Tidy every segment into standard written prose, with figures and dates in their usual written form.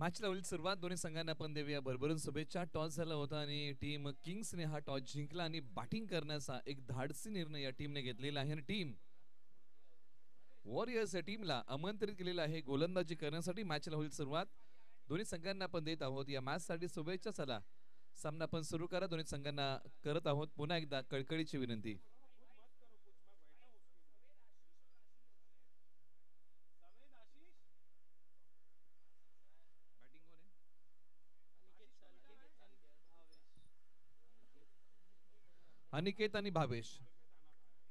मॅचला होईल सुरुवात. दोन्ही संघांना आपण देऊया भरभरून शुभेच्छा. टॉस झाला होता आणि टीम किंग्सने हा टॉस जिंकला आणि बॅटिंग करण्याचा एक धाडसी निर्णय या टीमने घेतलेला आहे आणि टीम वॉरियर्स या टीमला आमंत्रित केलेलं आहे गोलंदाजी करण्यासाठी. मॅचला होईल सुरुवात. दोन्ही संघांना आपण देत आहोत या मॅचसाठी शुभेच्छा. चला सामना आपण सुरू करा. दोन्ही संघांना करत आहोत पुन्हा एकदा कळकळीची विनंती. अनिकेत आणि भावेश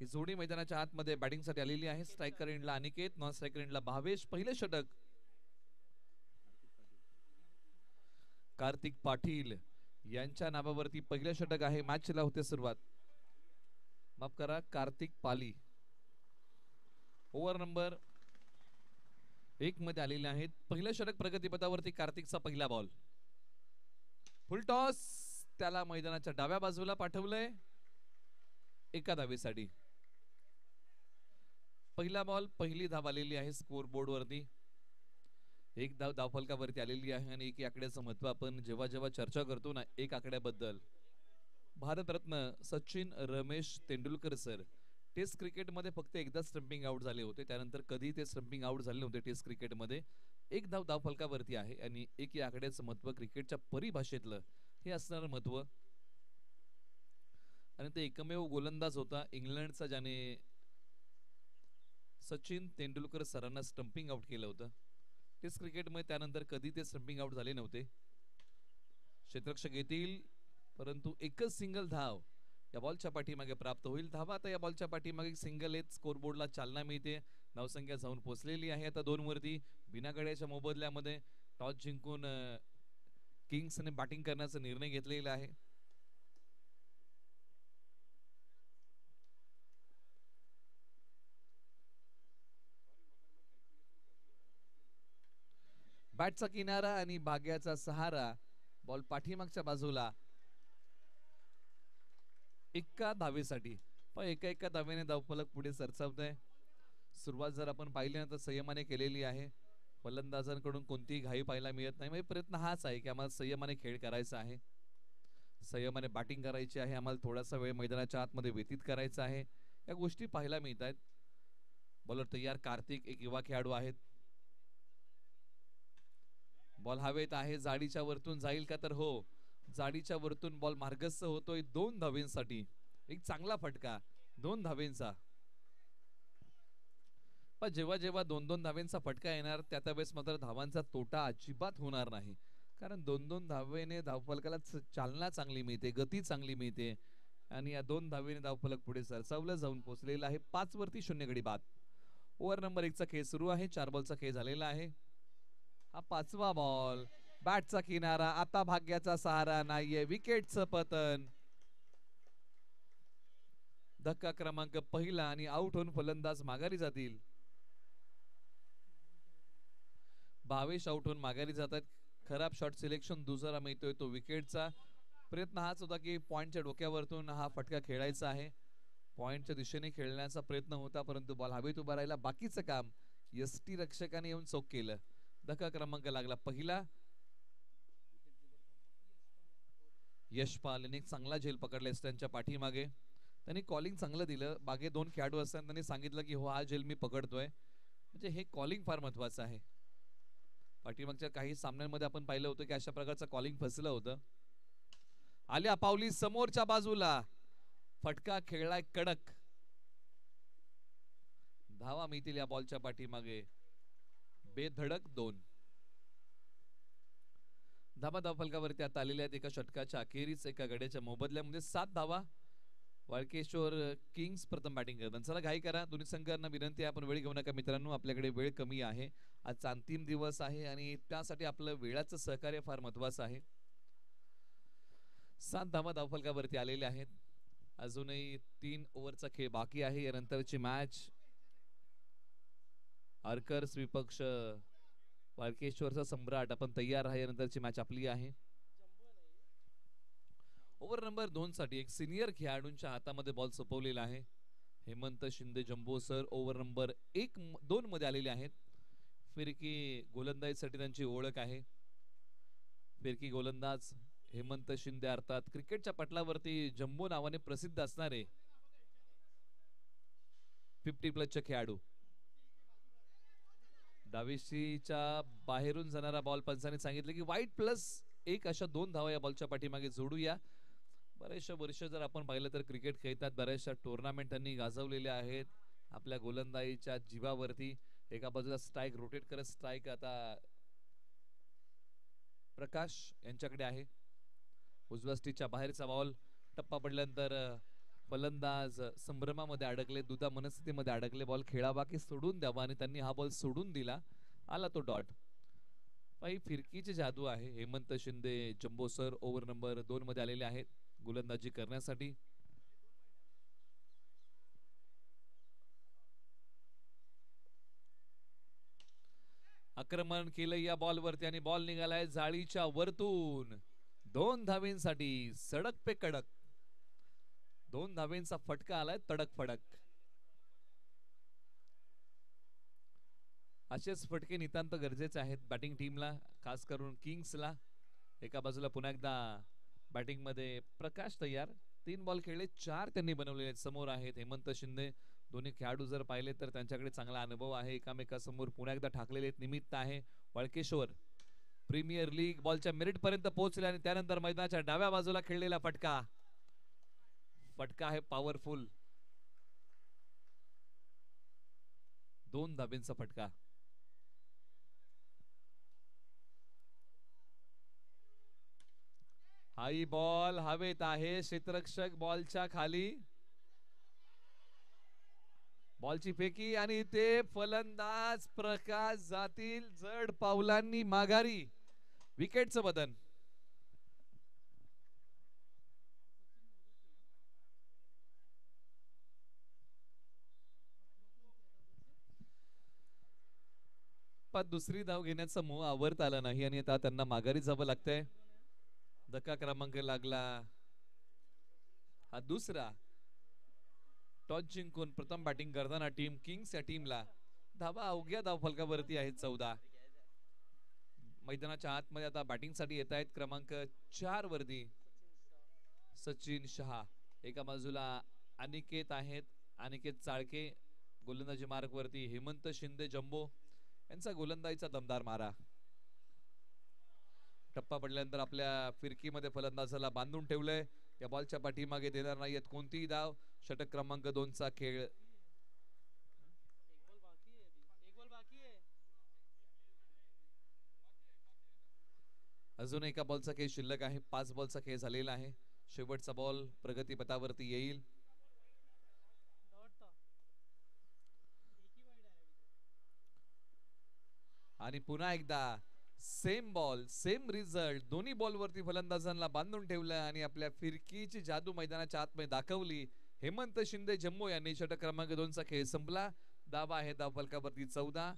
ही जोडी मैदानाच्या आतमध्ये बॅटिंगसाठी आलेली आहे. स्ट्रायकर एंडला अनिकेत, नॉन स्ट्रायकर एंडला भावेश. पहिले षटक कार्तिक पाटील यांच्या नावावरती पहिलं षटक आहे. मॅचला होते सुरुवात. माफ करा, कार्तिक पाली ओव्हर नंबर 1 मध्ये आलेले आहेत. पहिलं षटक प्रगतीपथावरती. कार्तिकचा पहिला बॉल, फुल टॉस, त्याला मैदानाच्या डाव्या बाजूला पाठवलंय एका धावेसाठी. पहिला बॉल, पहिली धाव आलेली आहे स्कोर बोर्ड वरती. एक धाव धावफलकावरती आलेली आहे आणि एक आकड्याचं महत्व आपण जेव्हा जेव्हा चर्चा करतो ना एक आकड्याबद्दल, भारतरत्न सचिन रमेश तेंडुलकर सर टेस्ट क्रिकेटमध्ये फक्त एकदा स्टंपिंग आउट झाले होते. त्यानंतर कधी ते स्टंपिंग आउट झाले नव्हते टेस्ट क्रिकेटमध्ये. एक धाव धावफलकावरती आहे आणि एक या आकड्याचं महत्व क्रिकेटच्या परिभाषेतलं हे असणारं महत्व. आणि ते एकमेव गोलंदाज होता इंग्लंडचा ज्याने सचिन तेंडुलकर सरांना स्टंपिंग आउट केलं होतं टेस्ट क्रिकेटमध्ये. त्यानंतर कधी ते स्टंपिंग आउट झाले नव्हते. क्षेत्ररक्षक येतील परंतु एकच सिंगल धाव या बॉलच्या पाठीमागे प्राप्त होईल. धावा आता या बॉलच्या पाठीमागे सिंगल येत स्कोरबोर्डला चालना मिळते. धावसंख्या जाऊन पोहोचलेली आहे आता 2 वरती. बिना गड्याच्या मोबदल्यामध्ये टॉस जिंकून किंग्सने बॅटिंग करण्याचा निर्णय घेतलेला आहे. बॅटचा किनारा आणि भाग्याचा सहारा. बॉल पाठीमागच्या बाजूला एका धावेसाठी. पण एका धावेने धावफलक पुढे सरसावत आहे. सुरुवात जर आपण पाहिली ना तर संयमाने केलेली आहे. फलंदाजांकडून कोणतीही घाई पाहायला मिळत नाही. म्हणजे प्रयत्न हाच आहे की आम्हाला संयमाने खेळ करायचा आहे, संयमाने बॅटिंग करायची आहे, आम्हाला थोडासा वेळ मैदानाच्या आतमध्ये व्यतीत करायचा आहे. या गोष्टी पाहायला मिळत आहेत. बॉलर तयार. कार्तिक एक युवा खेळाडू आहेत. बॉल हवेत आहे. जाडीच्या वरतून जाईल का? तर हो, जाडीच्या वरतून बॉल मार्गस्थ होतोय 2 धावेंसाठी. एक चांगला फटका 2 धावेंचा. पण जेव्हा जेव्हा 2-2 धावेंचा फटका येणार त्या वेळेस मात्र धावांचा तोटा अजिबात होणार नाही. कारण 2-2 धावेने धावफलकाला चालना चांगली मिळते, गती चांगली मिळते आणि या 2 धावेने धावफलक पुढे सरसावलं जाऊन पोहोचलेला आहे. 5 वरती 0 गडी बाद. ओव्हर नंबर 1 चा खेळ सुरू आहे. 4 बॉलचा खेळ झालेला आहे. हा 5वा बॉल. बॅटचा किनारा. आता भाग्याचा सहारा नाहीये. विकेटचं पतन. धक्का क्रमांक पहिला आणि आउट होऊन फलंदाज माघारी जातील. भावेश आउट होऊन माघारी जातात. खराब शॉट सिलेक्शन दुसरा मिळतोय तो विकेटचा. प्रयत्न हाच होता की पॉइंटच्या डोक्यावरतून हा फटका खेळायचा आहे. पॉइंटच्या दिशेने खेळण्याचा प्रयत्न होता परंतु बॉल हवेत उभा राहिला. बाकीचं काम यष्टी रक्षकाने येऊन चौक केलं. धक्का क्रमांक लागला पहिला. यशपाल यांनी चांगला झेल पकडला त्यांच्या पाठीमागे. त्यांनी कॉलिंग चांगलं दिलं. मागे 2 खेळाडू असताना त्यांनी सांगितलं की हो हा झेल मी पकडतोय. म्हणजे हे कॉलिंग फार महत्वाचं आहे. पाठीमागच्या काही सामन्यांमध्ये आपण पाहिलं होतं की अशा प्रकारचं कॉलिंग फसलं होतं. आल्या पावली समोरच्या बाजूला. फटका खेळलाय कडक. धावा मिळतील या बॉलच्या पाठीमागे बेधडक 2 धावा धावफलकावरती आता आलेल्या आहेत. एका षटकाच्या अखेरीस एका गड्याच्या मोबदल्यामध्ये 7 धावा. वाळकेश्वर किंग्स प्रथम बॅटिंग करतात. चला घाई करा. दोन्ही संघांना विनंती आहे आपण वेळ घेऊ नका मित्रांनो. आपल्याकडे वेळ कमी आहे. आजचा अंतिम दिवस आहे आणि त्यासाठी आपलं वेळाचं सहकार्य फार महत्वाचं आहे. 7 धावा धावफलकावरती आलेल्या आहेत. अजूनही 3 ओव्हरचा खेळ बाकी आहे. यानंतरची मॅच आर्कर्स विपक्ष वाळकेश्वरचा सम्राट. आपण तयार आहे. यानंतरची मॅच आपली आहे. ओव्हर नंबर 2 साठी एक सिनियर खेळाडूंच्या हातामध्ये बॉल सोपवलेला आहे. Hemant Shinde jumbo sir over number 1-2 मध्ये आलेले आहेत. फिरकी गोलंदाजीसाठी त्यांची ओळख आहे. फिरकी गोलंदाज हेमंत शिंदे अर्थात क्रिकेटच्या पटलावरती जम्बो नावाने प्रसिद्ध असणारे 50+ खेळाडू. डावीशीच्या बाहेरून जाणारा बॉल पंचाने सांगितले की वाईट +1 अशा 2 धावा या बॉलच्या पाठीमागे जोडूया. बरेचशा वर्ष जर आपण पाहिलं तर क्रिकेट खेळतात, बऱ्याचशा टुर्नामेंट त्यांनी गाजवलेल्या आहेत आपल्या गोलंदाजीच्या जीवावरती. एका बाजूला स्ट्राइक रोटेट करत स्ट्राइक आता प्रकाश यांच्याकडे आहे. उजव्या स्टिचच्या बाहेरचा बॉल टप्पा पडल्यानंतर फलंदाज संभ्रमामध्ये अडकले, दुधा मनस्थितीमध्ये अडकले. बॉल खेळावा की सोडून द्यावा आणि त्यांनी हा बॉल सोडून दिला. आला तो डॉट. ही फिरकीची जादू आहे. Hemant Shinde jumbo sir over number 2 मध्ये आलेले आहेत गोलंदाजी करण्यासाठी. आक्रमण केलं या बॉलवरती आणि बॉल निघालाय जाळीच्या वरतून. 2 धावेंसाठी सडक पे कडक. 2 धावेंचा फटका आलाय तडक फडक. असेच फटके नितांत गरजेचे आहेत बॅटिंग टीमला, खास करून किंग्सला. एका बाजूला पुन्हा एकदा बॅटिंग मध्ये प्रकाश तयार. 3 बॉल खेळले, 4 त्यांनी बनवलेले. समोर आहेत हेमंत शिंदे. दोन्ही खेळाडू जर पाहिले तर त्यांच्याकडे चांगला अनुभव आहे. एकामेकासमोर पुन्हा एकदा ठाकलेले निमित्त आहे. वळकेश्वर प्रीमियर लीग बॉलच्या मिनिट पर्यंत पोहोचले आणि त्यानंतर मैदानाच्या डाव्या बाजूला खेळलेला फटका. फटका आहे पॉवरफुल. 2 धाब्यांचा फटका. हाई बॉल हवेत आहे. क्षेत्ररक्षक बॉलच्या खाली. बॉलची फेकी आणि ते फलंदाज प्रकाश जातील जड पावलांनी माघारी. विकेटचं बदन. दुसरी धाव घेण्याचा मोह आवरता आला नाही आणि आता त्यांना माघारी जावं लागतंय. धक्का क्रमांक लागला. हा दुसरा. टॉस जिंकून प्रथम बॅटिंग करताना टीम किंग्स या टीमला धावा अवघ्या धाव फलकावरती आहेत 14. मैदानाच्या आतमध्ये आता बॅटिंग साठी येत आहेत क्रमांक 4 वरती सचिन शहा. एका बाजूला अनिकेत आहेत, अनिकेत चाळके. गोलंदाजी मार्ग वरती हेमंत शिंदे जम्बो यांचा गोलंदाजीचा दमदार मारा. टप्पा पडल्यानंतर आपल्या फिरकीमध्ये फलंदाजाला बांधून ठेवलंय. या बॉलच्या पाठीमागे देणार नाहीयेत कोणतीही धाव. षटक क्रमांक 2 चा खेळ. अजून एका बॉलचा खेळ शिल्लक आहे. 5 बॉलचा खेळ झालेला आहे. शेवटचा बॉल प्रगतीपथावरती येईल. आणि पुन्हा एकदा सेम बॉल सेम रिझल्ट. दोन्ही बॉलवरती फलंदाजांना बांधून ठेवलं आणि आपल्या फिरकीची जादू मैदानाच्या आतमध्ये दाखवली. हेमंत शिंदे जम्मू यांनी षटक क्रमांक 2 चा खेळ संपला. धावा आहे धाव फलकावरती 14.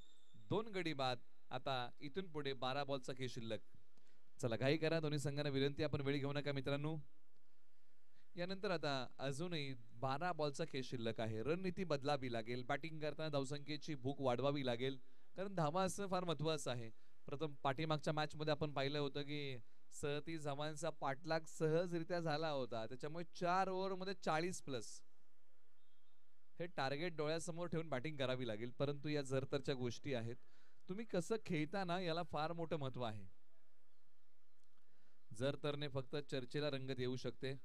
2 गडी बाद. आता इथून पुढे 12 बॉलचा खेळ शिल्लक. चला घाई करा, दोन्ही संघांना विनंती आपण वेळ घेऊ नका मित्रांनो. यानंतर आता अजूनही 12 बॉलचा खेळ शिल्लक आहे. रणनीती बदलावी लागेल. बॅटिंग करताना धावसंख्येची भूक वाढवावी लागेल, कारण धावा असणं फार महत्वाचं आहे. प्रथम पाठीमागच्या मॅच मध्ये आपण पाहिलं होतं की 37 धावांचा पाठलाग सहजरित्या झाला होता. त्याच्यामुळे 4 ओव्हर मध्ये 40+. हे टार्गेट डोळ्यासमोर ठेवून बॅटिंग करावी लागेल. परंतु या जरतरच्या गोष्टी आहेत. तुम्ही कसं खेळता ना याला फार मोठं महत्व आहे. जरतरने फक्त चर्चेला रंगत येऊ शकते,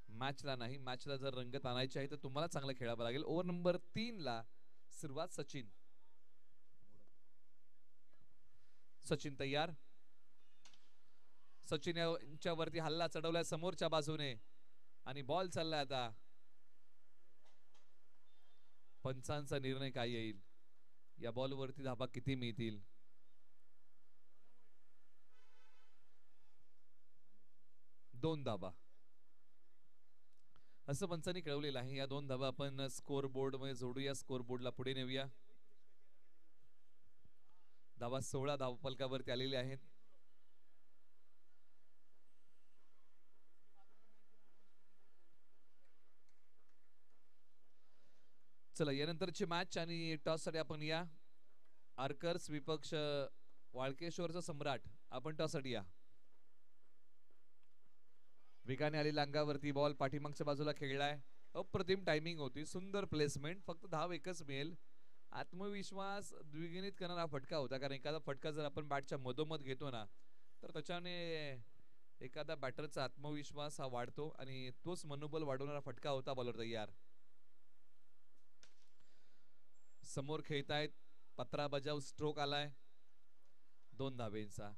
मॅचला नाही. मॅचला जर रंगत आणायची आहे तर तुम्हाला चांगलं खेळावं लागेल. ओव्हर नंबर 3 ला सुरुवात सचिन. सचिन तयार. सचिन यांच्या वरती हल्ला चढवलाय समोरच्या बाजूने आणि बॉल चाललाय आता. पंचांचा निर्णय काय येईल, या बॉल वरती धाबा किती मिळतील. दोन धाबा असं पंचांनी कळवलेलं आहे. या 2 धाबा आपण स्कोर बोर्ड मध्ये जोडूया. स्कोर बोर्डला पुढे नेऊया. धावा 16 धावफलकावरती आलेले आहेत. चला यानंतरची मॅच आणि टॉस साठी आपण या. आर्कर्स विपक्ष वाळकेश्वरचा सम्राट. आपण टॉस साठी या. वेगाने आलेल्या अंगावरती बॉल पाठीमागच्या बाजूला खेळलाय. अप्रतिम टायमिंग होती, सुंदर प्लेसमेंट, फक्त धाव एकच मिळेल. आत्मविश्वास द्विगुणित करणारा फटका होता, कारण एखादा फटका जर आपण बॅटच्या मधोमध घेतो ना तर त्याच्याने एखादा बॅटरचा आत्मविश्वास हा वाढतो आणि तोच मनोबल वाढवणारा फटका होता. बॉलर तयार. समोर खेळतायत, पत्रा बजाव स्ट्रोक आलाय 2 धावेंचा.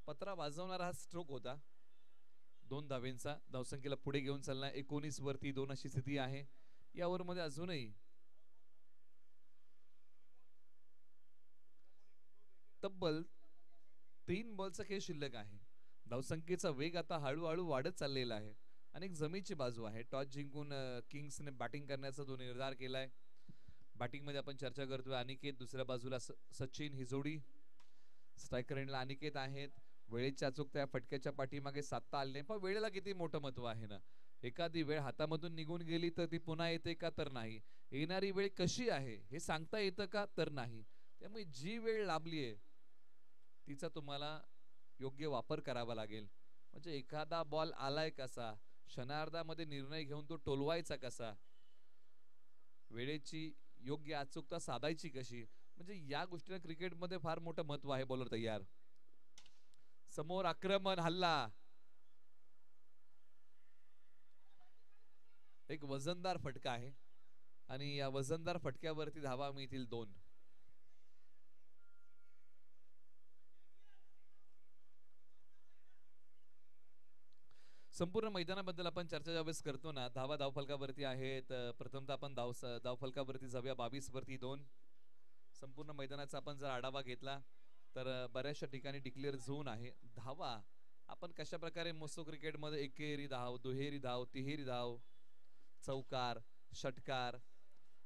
पत्रा वाजवणारा हा स्ट्रोक होता 2 धावेंचा. धावसंख्येला पुढे घेऊन चाललाय 19 वरती 2 अशी स्थिती आहे. या ओव्हर मध्ये अजूनही तब्बल 3 बॉलचा खेळ शिल्लक आहे. धावसंख्येचा वेग आता हळूहळू वाढत चाललेला आहे आणि एक जमेची बाजू आहे. टॉस जिंकून किंग्सने बॅटिंग करण्याचा जो निर्धार केलाय. बॅटिंग मध्ये आपण चर्चा करतोय अनिकेत, दुसऱ्या बाजूला सचिन ही जोडी. स्ट्रायकर एंडला अनिकेत आहेत. वेळेच्या अचूकता फटक्याच्या पाठीमागे साधता आले नाही, पण वेळेला किती मोठं महत्व आहे ना. एखादी वेळ हातामधून निघून गेली तर ती पुन्हा येते का, तर नाही. येणारी वेळ कशी आहे हे सांगता येतं का, तर नाही. त्यामुळे जी वेळ लाभलीये तिचा तुम्हाला योग्य वापर करावा लागेल. म्हणजे एखादा बॉल आलाय कसा, क्षणार्धामध्ये निर्णय घेऊन तो टोलवायचा कसा, वेळेची योग्य अचूकता साधायची कशी, म्हणजे या गोष्टीला क्रिकेटमध्ये फार मोठं महत्व आहे. बॉलर तयार. समोर आक्रमण, हल्ला, एक वजनदार फटका आहे आणि या वजनदार फटक्यावरती धावा मिळतील 2. संपूर्ण मैदानाबद्दल आपण चर्चा ज्यावेळेस करतो ना, धावा धावफलकावरती आहेत. प्रथमतः आपण धावफलकावरती जाऊया 22 वरती 2. संपूर्ण मैदानाचा आपण जर आढावा घेतला तर बऱ्याचशा ठिकाणी डिक्लेअर झोन आहे. धावा आपण कशा प्रकारे मोजतो क्रिकेटमध्ये, एकेरी धाव, दुहेरी धाव, तिहेरी धाव, चौकार, षटकार,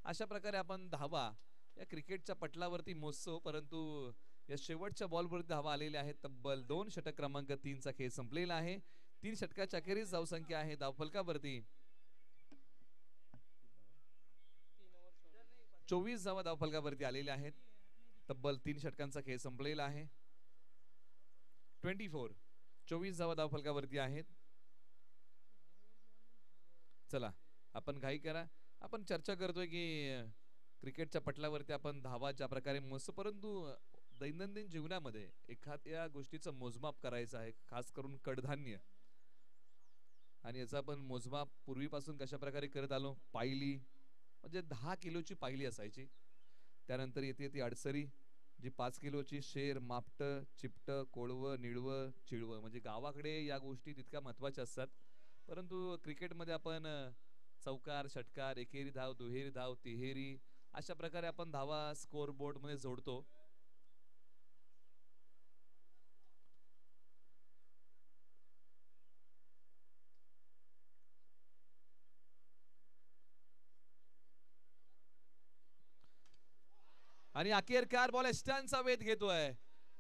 अशा प्रकारे आपण धावा या क्रिकेटच्या पटलावरती मोजतो. परंतु या शेवटच्या बॉलवरती धावा आलेल्या आहेत तब्बल 2. षटक क्रमांक 3 चा खेळ संपलेला आहे. 3 षटकाच्या अखेरीस धावसंख्या आहे धावफलकावरती 24 धावा धावफलकावरती आलेल्या आहेत. तब्बल 3 षटकांचा खेळ संपलेला आहे. 24 धावा धावफलकावरती आहेत. चला आपण घाई करा. आपण चर्चा करतोय की क्रिकेटच्या पटलावरती आपण धावा ज्या प्रकारे मोजतो, परंतु दैनंदिन जीवनामध्ये एखाद्या गोष्टीचं मोजमाप करायचं आहे, खास करून कडधान्य, आणि याचा आपण मोजमाप पूर्वीपासून कशा प्रकारे करत आलो. पायली म्हणजे 10 किलोची पायली असायची. त्यानंतर येते ती अडसरी जी 5 किलोची, शेर, मापट, चिपट, कोळवं, निळवं, चिळवं, म्हणजे गावाकडे या गोष्टी तितक्या महत्वाच्या असतात. परंतु क्रिकेटमध्ये आपण चौकार, षटकार, एकेरी धाव, दुहेरी धाव, तिहेरी, अशा प्रकारे आपण धावा स्कोर बोर्ड मध्ये जोडतो. आणि अखेरकार बॉल स्टॅनचा वेध घेतोय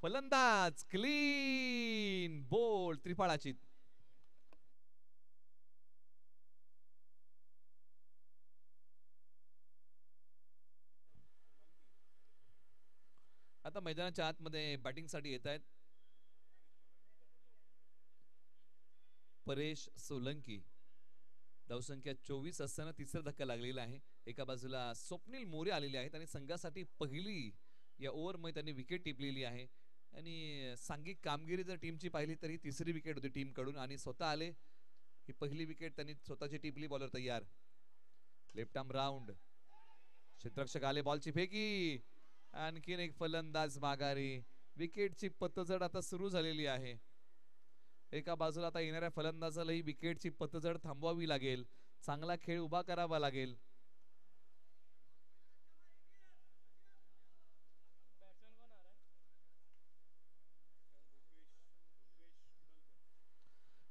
फलंदाज. क्लीन बोल्ड, त्रिफळाची. आता मैदानाच्या आतमध्ये बॅटिंग साठी येत आहेत परेश सोलंकी. धावसंख्या 24 असताना तिसरा धक्का लागलेला आहे. एका बाजूला स्वप्नील मोरे आलेले आहेत आणि संघासाठी पहिली या ओव्हर मध्ये त्यांनी विकेट टिपलेली आहे. आणि सांघिक कामगिरी जर टीमची पाहिली तरी तिसरी विकेट होती टीम कडून आणि स्वतः आले. ही पहिली विकेट त्यांनी स्वतःची टिपली. बॉलर तयार. लेफ्ट आर्म राऊंड, क्षेत्ररक्षक आले, बॉलची फेकी, आणखीन एक फलंदाज माघारी. विकेटची पतझड आता सुरू झालेली आहे. एका बाजूला आता येणाऱ्या फलंदाजाला ही विकेटची पतझड थांबवावी लागेल, चांगला खेळ उभा करावा लागेल.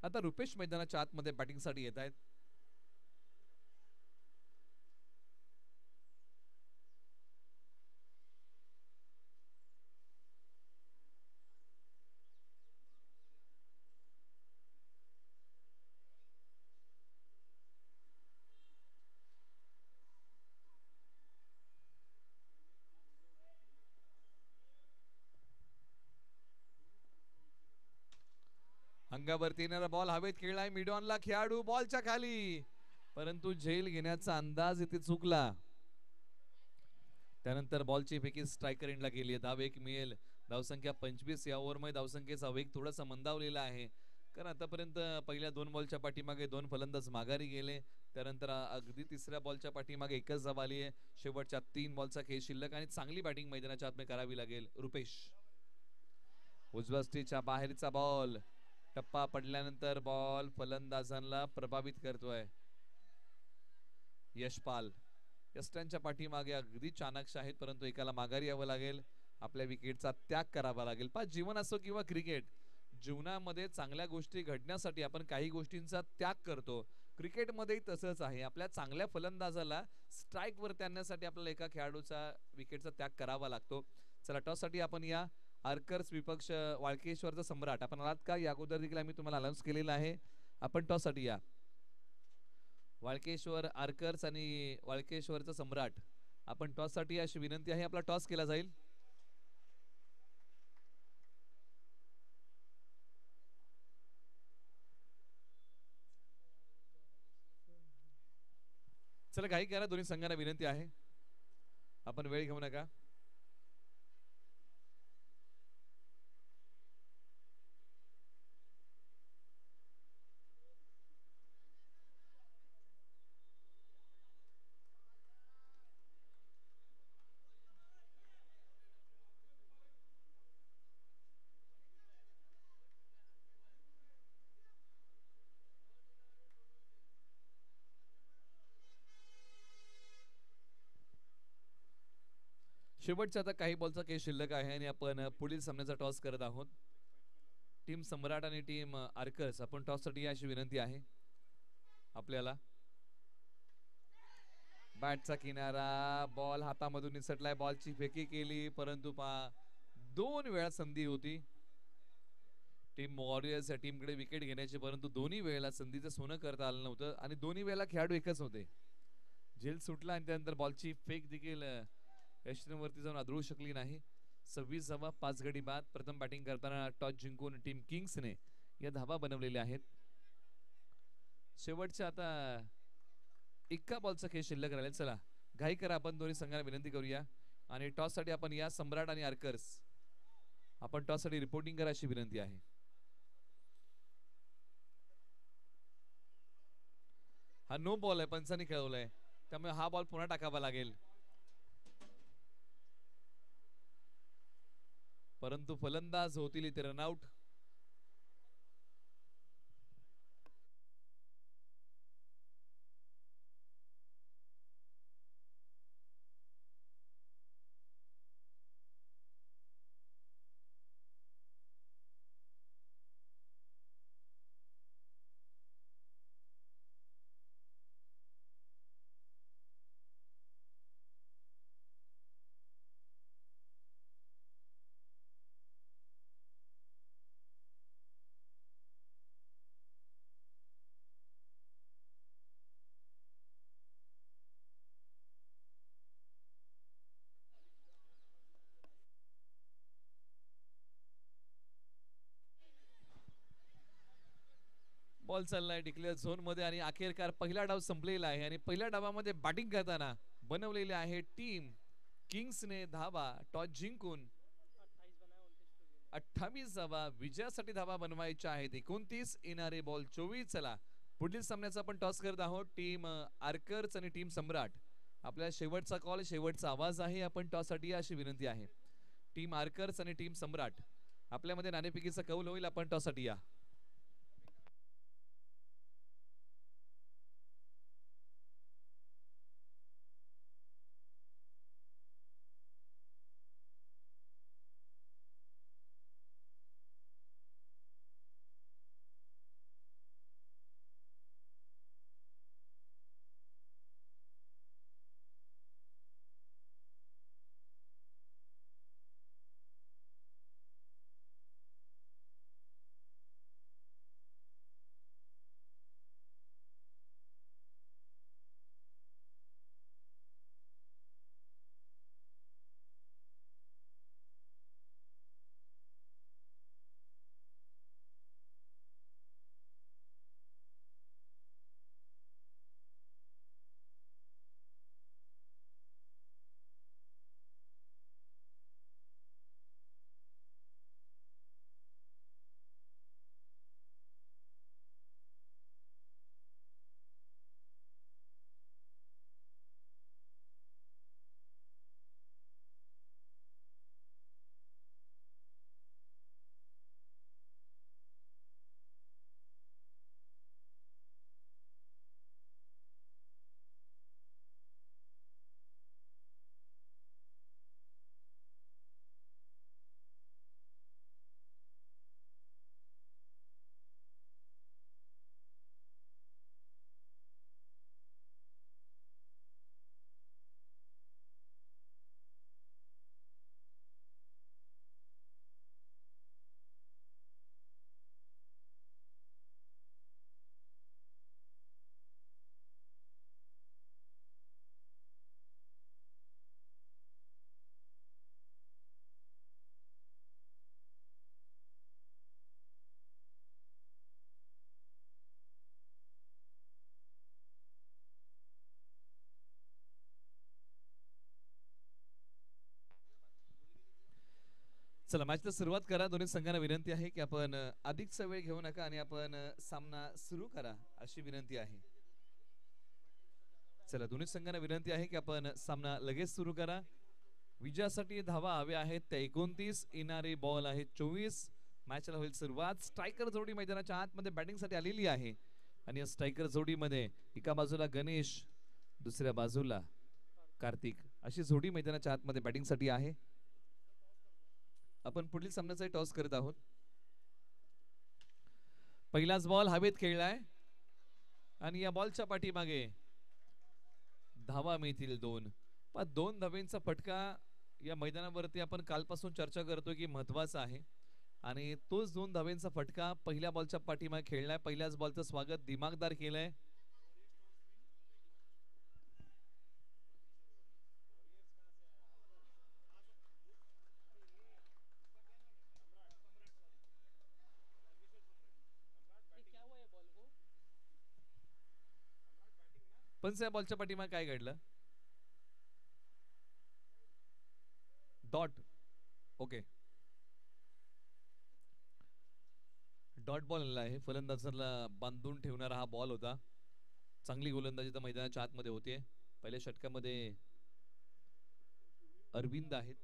आता रुपेश मैदानाच्या आतमध्ये बॅटिंग साठी येत आहेत. अंगावरती येणारा बॉल हवेत खेळलाय मिडॉनला खेळाडू बॉलच्या खाली, परंतु झेल घेण्याचा अंदाज इथे चुकला. त्यानंतर बॉलची फेकी स्ट्रायकर एंडला गेली. धाव एक मिळेल. धावसंख्या 25. या ओव्हरमध्ये धावसंख्येचा वेग थोडासा मंदावलेला आहे, कारण आतापर्यंत पहिल्या 2 बॉलच्या पाठीमागे 2 फलंदाज माघारी गेले. त्यानंतर अगदी तिसऱ्या बॉलच्या पाठीमागे एकच धाव आली आहे. शेवटच्या 3 बॉलचा खेळ शिल्लक आणि चांगली बॅटिंग मैदानाच्या आतमध्ये करावी लागेल. रुपेश, उजव्या स्टिचच्या बाहेरचा बॉल, टप्पा पडल्यानंतर बॉल फलंदाजांना प्रभावित करतोय. यशपाल यष्ट्यांच्या पाठीमागे अगदी चाणाक्ष आहेत, परंतु एकाला माघारी यावं लागेल. आपल्या विकेटचा त्याग करावा लागेल. पण जीवन असो किंवा क्रिकेट, जीवनामध्ये चांगल्या गोष्टी घडण्यासाठी आपण काही गोष्टींचा त्याग करतो. क्रिकेटमध्येही तसंच आहे. आपल्या चांगल्या फलंदाजाला स्ट्राईक वर आणण्यासाठी आपल्याला एका खेळाडूचा विकेटचा त्याग करावा लागतो. चला, टॉस साठी आपण या. आर्कर्स विपक्ष वाळकेश्वरचा सम्राट. आपण आलात का? या अगोदर देखील आम्ही तुम्हाला अनाउन्स केलेला आहे. आपण टॉस साठी या. वाळकेश्वर आर्कर्स आणि वाळकेश्वरचा सम्राट, आपण टॉस साठी अशी विनंती आहे. आपला टॉस केला जाईल. चला, काही करा, दोन्ही संघांना विनंती आहे, आपण वेळ घेऊ नका. शेवटचा आता काही बॉलचा खेळ शिल्लक आहे आणि आपण पुढील सामन्याचा टॉस करत आहोत. टीम सम्राट आणि टीम आर्कर्स, आपण टॉस साठी अशी विनंती आहे आपल्याला. बॅटचा किनारा, बॉल हातामधून निसटलाय. बॉलची फेकी केली, परंतु 2 वेळा संधी होती टीम वॉरियर्स या टीमकडे विकेट घेण्याची, परंतु दोन्ही वेळेला संधीचं सोनं करता आलं नव्हतं आणि दोन्ही वेळेला खेळाडू एकच होते. झेल सुटला आणि त्यानंतर बॉलची फेक देखील यष्टीवरती जाऊन आदळू शकली नाही. 26 धावा 5 गडी बाद. प्रथम बॅटिंग करताना टॉस जिंकून टीम किंग्सने या धावा बनवलेल्या आहेत. शेवटच्या आता एका बॉलचा खेळ शिल्लक राहिला. चला, घाई करा, आपण दोन्ही संघांना विनंती करूया आणि टॉस साठी आपण या. सम्राट आणि आर्कर्स, आपण टॉस साठी रिपोर्टिंग करा अशी विनंती आहे. हा नो बॉल आहे, पंचांनी खेळवलाय, त्यामुळे हा बॉल पुन्हा टाकावा लागेल. परंतु फलंदाज होतील इथे रनआउट. बॉल चाललाय डिक्लेअर झोन मध्ये आणि अखेरकार पहिला डाव संपलेला आहे आणि पहिल्या डावामध्ये बॅटिंग करताना बनवलेले आहे टीम किंग्सने धावा. टॉस जिंकून 28 धावा विजयासाठी धावा बनवायच्या आहेत. 29 येणारे बॉल 24. चला, पुढील सामन्याचा आपण टॉस करत आहोत. टीम आर्कर्स आणि टीम सम्राट, आपल्या शेवटचा कॉल, शेवटचा आवाज आहे. आपण टॉस साठी अशी विनंती आहे. टीम आर्कर्स आणि टीम सम्राट, आपल्यामध्ये नाणेफेकीचा कौल होईल. आपण टॉस साठी या. चला मॅचला सुरुवात करा. दोन्ही संघांना विनंती आहे की आपण अधिकचा वेळ घेऊ नका आणि आपण सामना सुरू करा अशी विनंती आहे. चला दोन्ही संघांना विनंती आहे की आपण सामना लगेच सुरू करा. विजयासाठी धावा हव्या आहेत त्या 29, येणारे बॉल आहेत 24. मॅचला होईल सुरुवात. स्ट्रायकर जोडी मैदानाच्या आतमध्ये बॅटिंगसाठी आलेली आहे आणि या स्ट्रायकर जोडीमध्ये एका बाजूला गणेश, दुसऱ्या बाजूला कार्तिक अशी जोडी मैदानाच्या आतमध्ये बॅटिंगसाठी आहे. आपण पुढील सामन्याचा टॉस करत आहोत. पहिलाच बॉल हवेत खेळलाय आणि या बॉलच्या पाठीमागे धावा मिळतील 2. पण 2 धावेंचा फटका या मैदानावरती आपण कालपासून चर्चा करतोय की महत्वाचा आहे आणि तोच 2 धावेंचा फटका पहिल्या बॉलच्या पाठीमागे खेळलाय. पहिल्याच बॉलचं स्वागत दिमागदार केलंय. पण त्या बॉलच्या पाठीमागे काय घडलं? डॉट. ओके, डॉट बॉल आहे. फलंदाजाला बांधून ठेवणारा हा बॉल होता. चांगली गोलंदाजी तर मैदानाच्या आतमध्ये होते. पहिल्या षटकामध्ये अरविंद आहेत.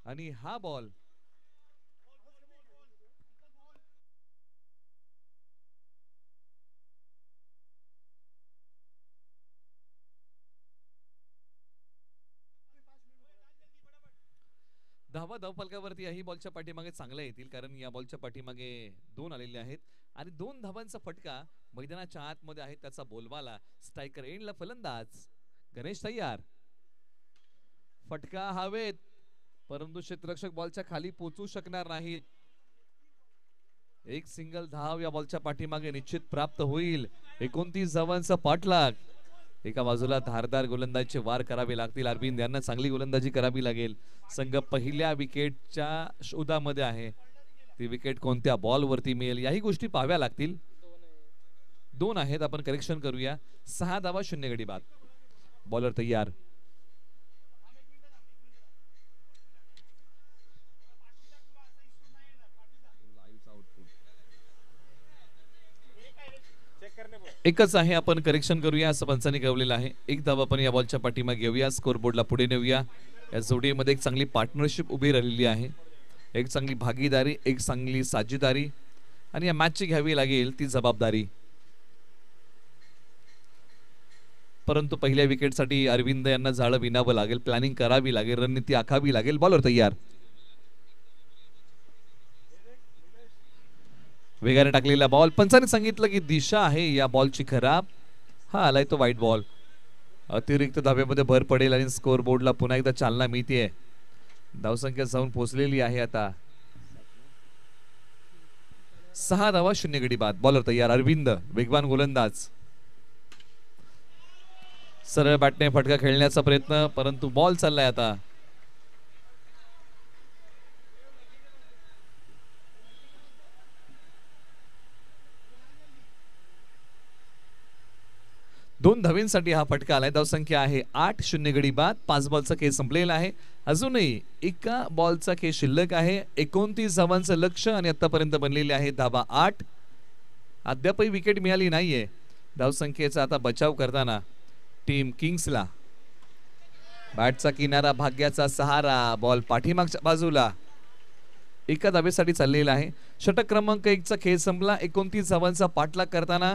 आणि हा बॉल धावा धावफलकावरती याही बॉलच्या पाठीमागे चांगल्या येतील कारण या बॉलच्या पाठीमागे 2 आलेले आहेत आणि 2 धावांचा फटका मैदानाच्या आतमध्ये आहे. त्याचा बोलबाला स्ट्रायकर एंडला फलंदाज गणेश तयार. फटका हवेत परंतु क्षेत्ररक्षक बॉलच्या खाली पोहोचू शकणार नाहीत. एक सिंगल धाव या बॉलच्या पाठीमागे निश्चित प्राप्त होईल. 29 धावांचा पाठलाग. एका बाजूला धारदार गोलंदाजीचे वार करावे लागतील. अरविंद यांना चांगली गोलंदाजी करावी लागेल. संघ पहिल्या विकेटच्या शोधामध्ये आहे. ती विकेट कोणत्या बॉल वरती मिळेल याही गोष्टी पाहाव्या लागतील. 2 आहेत. आपण करेक्शन करूया. 6 धावा 0 गडी बाद. बॉलर तयार. एकच आहे. आपण करेक्शन करूया असं पंचांनी कळवलेलं आहे. 1 धाव आपण या बॉलच्या पाठीमागे घेऊया. स्कोर बोर्डला पुढे नेऊया. या जोडीमध्ये एक चांगली पार्टनरशिप उभी राहिलेली आहे. एक चांगली भागीदारी, एक चांगली साझेदारी आणि या मॅचची घ्यावी लागेल ती जबाबदारी. परंतु पहिल्या विकेटसाठी अरविंद यांना जाळं विणावं लागेल. प्लॅनिंग करावी लागेल. रणनीती आखावी लागेल. बॉलर तयार. वेगाने टाकलेला बॉल. पंचाने सांगितलं की दिशा आहे या बॉलची खराब. हा आलाय तो वाईट बॉल. अतिरिक्त धाब्यामध्ये भर पडेल आणि स्कोर बोर्डला पुन्हा एकदा चालना मिळते. धावसंख्या जाऊन पोहोचलेली आहे आता 6 धावा 0 गडी बाद. बॉलर तयार. अरविंद वेगवान गोलंदाज. सरळ बॅटने फटका खेळण्याचा प्रयत्न परंतु बॉल चाललाय आता. दोन धावेंसाठी हा फटका आलाय. धावसंख्या आहे 8. 0 गडी बाद. 5 बॉलचा खेळ संपलेला आहे. अजूनही एका बॉलचा खेळ शिल्लक आहे. 29 धावांचं लक्ष आणि आतापर्यंत बनलेले आहे धावा 8. अद्यापही विकेट मिळाली नाहीये. धावसंख्येचा आता बचाव करताना टीम किंग्सला. बॅटचा किनारा, भाग्याचा सहारा. बॉल पाठीमागच्या बाजूला एका धावेसाठी चाललेला आहे. षटक क्रमांक 1 चा खेळ संपला. 29 धावांचा पाठलाग करताना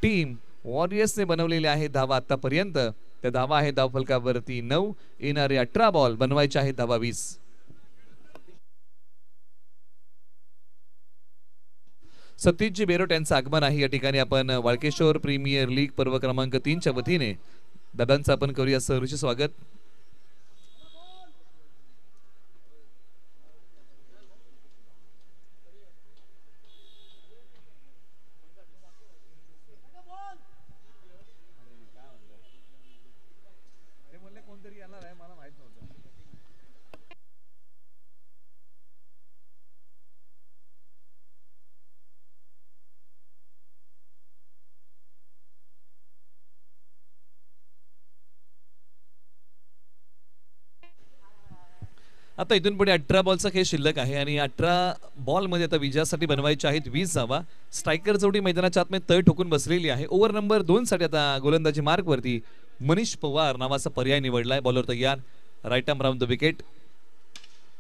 टीम वॉरियर्सने बनवलेले आहे धावा आतापर्यंत. त्या धावा आहे धावफलकावरती 9. येणारे 18 बॉल बनवायचे आहे धावा 20. सतीशजी बेरोट यांचं आगमन आहे या ठिकाणी. आपण वाळकेश्वर प्रीमियर लीग पर्व क्रमांक 3 च्या वतीने दादांचं आपण करूया सहर्ष स्वागत. आता इथून पुढे 18 बॉलचा खेळ शिल्लक आहे आणि 18 बॉलमध्ये आता विजयासाठी बनवायचे आहेत 20 धावा. स्ट्रायकर जोडी मैदानाच्या आतमध्ये तळ ठोकून बसलेली आहे. ओव्हर नंबर 2 साठी आता गोलंदाजी मार्कवरती मनीष पवार नावाचा पर्याय निवडलाय. बॉलर तयार, right arm round the wicket.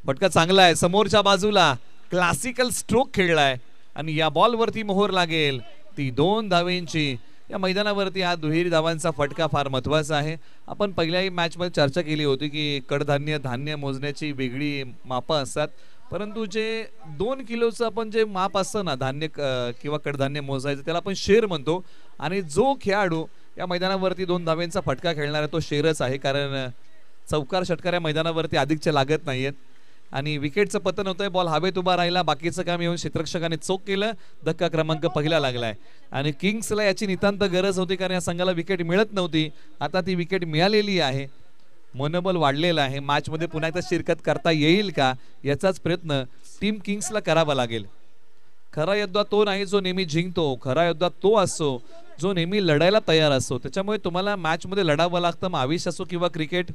फटका चांगला आहे, समोरच्या बाजूला क्लासिकल स्ट्रोक खेळलाय आणि या बॉलवरती मोहर लागेल ती 2 धावेंची. या मैदानावरती हा दुहेरी धावांचा फटका फार महत्वाचा आहे. आपण पहिल्याही मॅच मध्ये चर्चा केली होती की कडधान्य धान्य मोजण्याची वेगळी मापं असतात, परंतु जे 2 किलोचं आपण जे माप असतं ना धान्य किंवा कडधान्य मोजायचं त्याला आपण शेर म्हणतो. आणि जो खेळाडू या मैदानावरती 2 धावेंचा फटका खेळणार आहे तो शेरच आहे, कारण चौकार षटकार या मैदानावरती अधिकच्या लागत नाहीयेत. आणि विकेटचं पतन होतंय, बॉल हवेत उभा राहिला, बाकीचं काम येऊन क्षेत्ररक्षकाने चोख केलं. धक्का क्रमांक पहिला लागलाय आणि किंग्सला याची नितांत गरज होती, कारण या संघाला विकेट मिळत नव्हती. आता ती विकेट मिळालेली आहे, मनोबल वाढलेलं आहे. मॅच मध्ये पुन्हा एकदा शिरकत करता येईल का याचाच प्रयत्न टीम किंग्सला करावा लागेल. खरा योद्धा तो नाही जो नेहमी जिंकतो, खरा योद्धा तो असतो जो नेहमी लढायला तयार असतो. त्याच्यामुळे तुम्हाला मॅच मध्ये लढावं लागतं, मग आयुष्य असो किंवा क्रिकेट.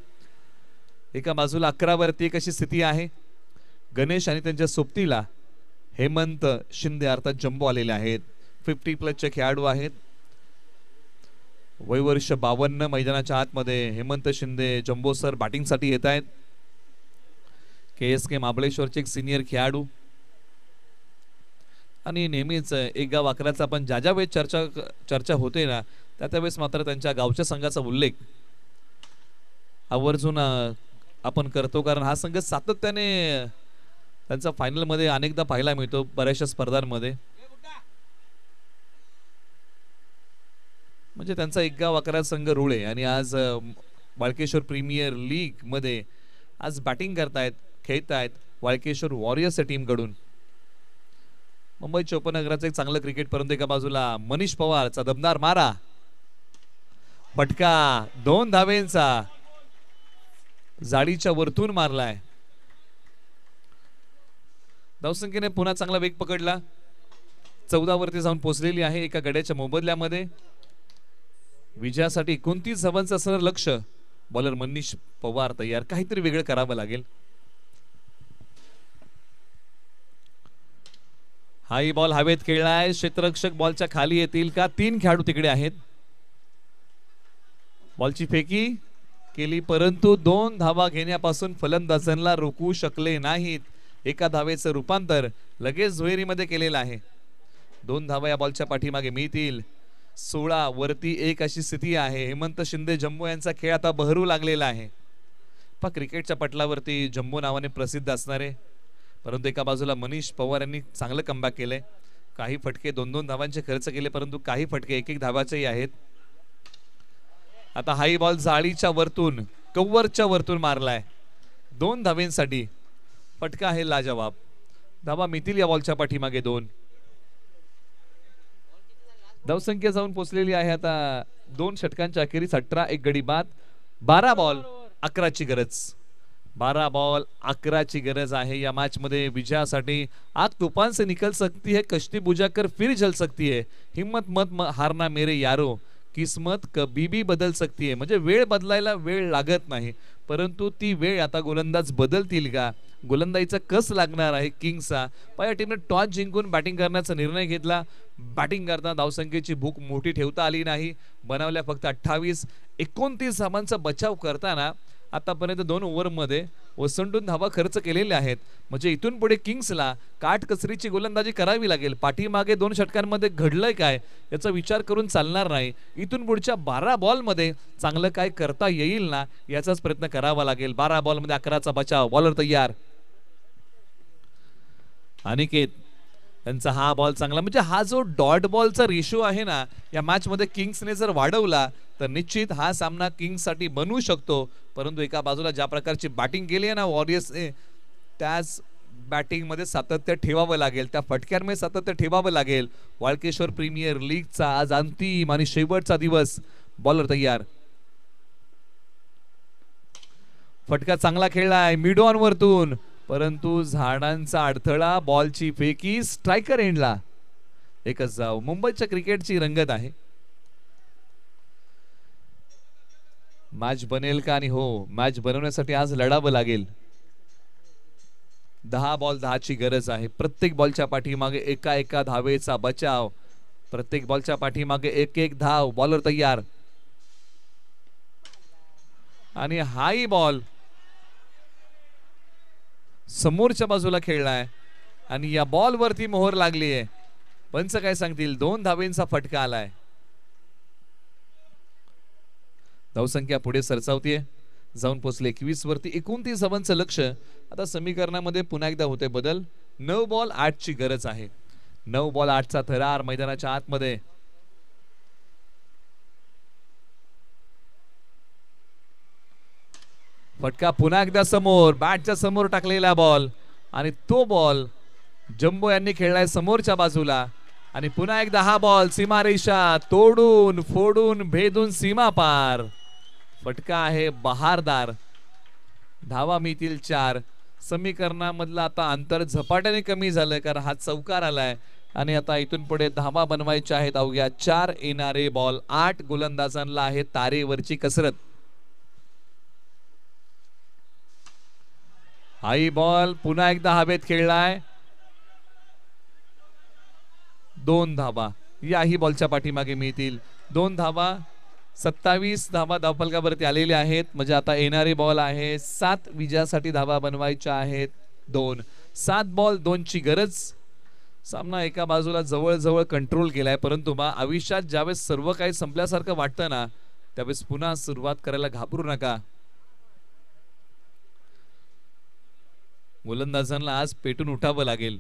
एका बाजूला 11 वरती एक अशी स्थिती आहे. गणेश आणि त्यांच्या सोबतीला हेमंत शिंदे अर्थात जम्बो आलेले आहेत. 50+ खेळाडू आहेत. वयवर्ष 52. मैदानाच्या आतमध्ये Hemant Shinde jumbo sir batting साठी येत आहेत. KSK महाबळेश्वरचे एक सिनियर खेळाडू आणि नेहमीच एक गाव 11चा आपण ज्या ज्या वेळेस चर्चा होते ना त्यावेळेस मात्र त्यांच्या गावच्या संघाचा उल्लेख आवर्जून आपण करतो, कारण हा संघ सातत्याने त्यांचा फायनल मध्ये अनेकदा पाहायला मिळतो बऱ्याचशा स्पर्धांमध्ये. म्हणजे त्यांचा एक गाव 11 संघ रुळे आणि आज वाळकेश्वर प्रीमियर लीग मध्ये आज बॅटिंग करतायत, खेळतायत वाळकेश्वर वॉरियर्स या टीम कडून. मुंबई उपनगराचं एक चांगलं क्रिकेट, परंतु एका बाजूला मनीष पवारचा दमदार मारा, फटका 2 धावेंचा जाडीच्या वरतून मारलाय. धावसंख्येने पुन्हा चांगला वेग पकडला, 14 वरती जाऊन पोहोचलेली आहे एका गड्याच्या मोबदल्यामध्ये. विजयासाठी 29 धावांचं असणार लक्ष. बॉलर मनीष पवार तयार, काहीतरी वेगळं करावं लागेल. हाही बॉल हवेत खेळलाय, क्षेत्ररक्षक बॉलच्या खाली येतील का? 3 खेळाडू तिकडे आहेत. बॉलची फेकी केली, परंतु 2 धावा घेण्यापासून फलंदाजांना रोखू शकले नाहीत. एका धावेचं रूपांतर लगेच दुहेरीमध्ये केलेलं आहे. 2 धावा या बॉलच्या पाठीमागे मिळतील. 16 वरती 1 अशी स्थिती आहे. हेमंत शिंदे जम्बो यांचा खेळ आता बहरू लागलेला आहे. क्रिकेटच्या पटलावरती जम्बो नावाने प्रसिद्ध असणारे, परंतु एका बाजूला मनीष पवार यांनी चांगलं कमबॅक केलंय. काही फटके 2-2 धावांचे खर्च केले, परंतु काही फटके 1-1 धावाचेही आहेत. आता हाई बॉल जाळीच्या वरतून कव्वरच्या वरतून मारलाय 2 धावेंसाठी. फटका आहे लाजवाब. धावा मिळतील या बॉलच्या पाठीमागे 2. धावसंख्या जाऊन पोहोचलेली आहे आता 2 षटकांच्या अखेरीस 18, 1 गडी बाद. 12 बॉल 11ची गरज. 12 बॉल 11ची गरज आहे या मॅच मध्ये विजयासाठी. आग तूफान से निकल सकती है, कश्ती बुझाकर फिर जल सकती है, हिम्मत मत हारना मेरे यारो, किस्मत कभी भी बदल सकती है. म्हणजे वेळ बदलायला वेळ लागत नाही, परंतु ती वेळ आता गोलंदाज बदलतील का? गोलंदाजीचा कस लागणार आहे किंग्सचा. पहिल्या टीमने टॉस जिंकून बॅटिंग करण्याचा निर्णय घेतला. बॅटिंग करताना धावसंख्येची भूक मोठी ठेवता आली नाही. बनवल्या फक्त 28. 29 धावांचा बचाव करताना आतापर्यंत 2 ओव्हरमध्ये ओसंडून धावा खर्च केलेले आहेत. म्हणजे इथून पुढे किंग्सला काटकसरीची गोलंदाजी करावी लागेल. पाठीमागे 2 षटकांमध्ये घडलंय काय याचा विचार करून चालणार नाही. इथून पुढच्या 12 बॉलमध्ये चांगलं काय करता येईल ना याचाच प्रयत्न करावा लागेल. 12 बॉलमध्ये 11चा बचाव. बॉलर तयार. अनिकेत त्यांचा हा बॉल चांगला, म्हणजे हा जो डॉट बॉलचा रेशो आहे ना या मॅच मध्ये किंग्सने जर वाढवला तर निश्चित हा सामना किंग्स साठी बनवू शकतो. परंतु एका बाजूला ज्या प्रकारची बॅटिंग केली आहे ना वॉरियर्सने त्याच बॅटिंग मध्ये सातत्य ठेवावं लागेल, त्या फटक्यांमध्ये सातत्य ठेवावं लागेल. वाळकेश्वर प्रीमियर लीगचा आज अंतिम आणि शेवटचा दिवस. बॉलर तयार. फटका चांगला खेळलाय मिड ऑन वरतून, परंतु झाडांचा अडथळा. बॉलची फेकी स्ट्रायकर एंडला. एकच जाव. मुंबईच्या क्रिकेटची रंगत आहे. मॅच बनेल का? आणि हो, मॅच बनवण्यासाठी आज लढावं लागेल. 10 बॉल 10 ची गरज आहे. प्रत्येक बॉलच्या पाठीमागे एका एका धावेचा बचाव. प्रत्येक बॉलच्या पाठीमागे एक एक धाव. बॉलर तयार आणि हाई बॉल समोरच्या बाजूला खेळलाय आणि या बॉल वरती मोहर लागली आहे. पंच काय सांगतील? 2 धावेंचा फटका आलाय. धावसंख्या पुढे सरसावतीये, जाऊन पोहोचले 21 वरती. 29 धावांचं लक्ष. आता समीकरणामध्ये पुन्हा एकदा होते बदल. 9 बॉल 8 ची गरज आहे. 9 बॉल 8 चा थरार मैदानाच्या आतमध्ये. फटका पुन्हा एकदा समोर, बॅटच्या समोर टाकलेला बॉल आणि तो बॉल जम्बो यांनी खेळलाय समोरच्या बाजूला आणि पुन्हा एकदा हा बॉल सीमारेषा तोडून फोडून भेदून सीमा पार. फटका आहे बहारदार. धावा मिळतील 4. समीकरणामधलं आता अंतर झपाट्याने कमी झालंय कारण हा चौकार आलाय आणि आता इथून पुढे धावा बनवायच्या आहेत अवघ्या 4 येणारे बॉल. 8 गोलंदाजांना आहे तारेवरची कसरत. हाई बॉल पुन्हा एकदा हवेत खेळलाय. 2 धावा याही बॉलच्या पाठीमागे मिळतील. 2 धावा. 27 धावा धावफलकावरती आलेले आहेत. म्हणजे आता येणारे बॉल आहे 7. विजयासाठी धावा बनवायच्या आहेत 2. 7 बॉल 2 ची गरज. सामना एका बाजूला जवळ कंट्रोल केलाय परंतु आयुष्यात ज्यावेळेस सर्व काही संपल्यासारखं वाटतं ना त्यावेळेस पुन्हा सुरुवात करायला घाबरू नका. गोलंदाजांना आज पेटून उठावं लागेल.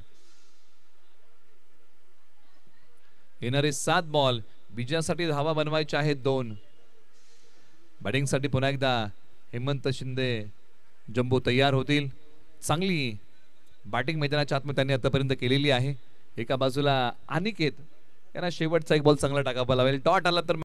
येणारे 7 बॉल विजयासाठी धावा बनवायच्या आहेत 2. बॅटिंगसाठी पुन्हा एकदा हेमंत शिंदे जम्बो तयार होतील. चांगली बॅटिंग मैदानाच्या आतमध्ये त्यांनी आतापर्यंत केलेली आहे. एका बाजूला अनिकेत यांना शेवटचा एक बॉल चांगला टाकावा लागेल. डॉट आला तर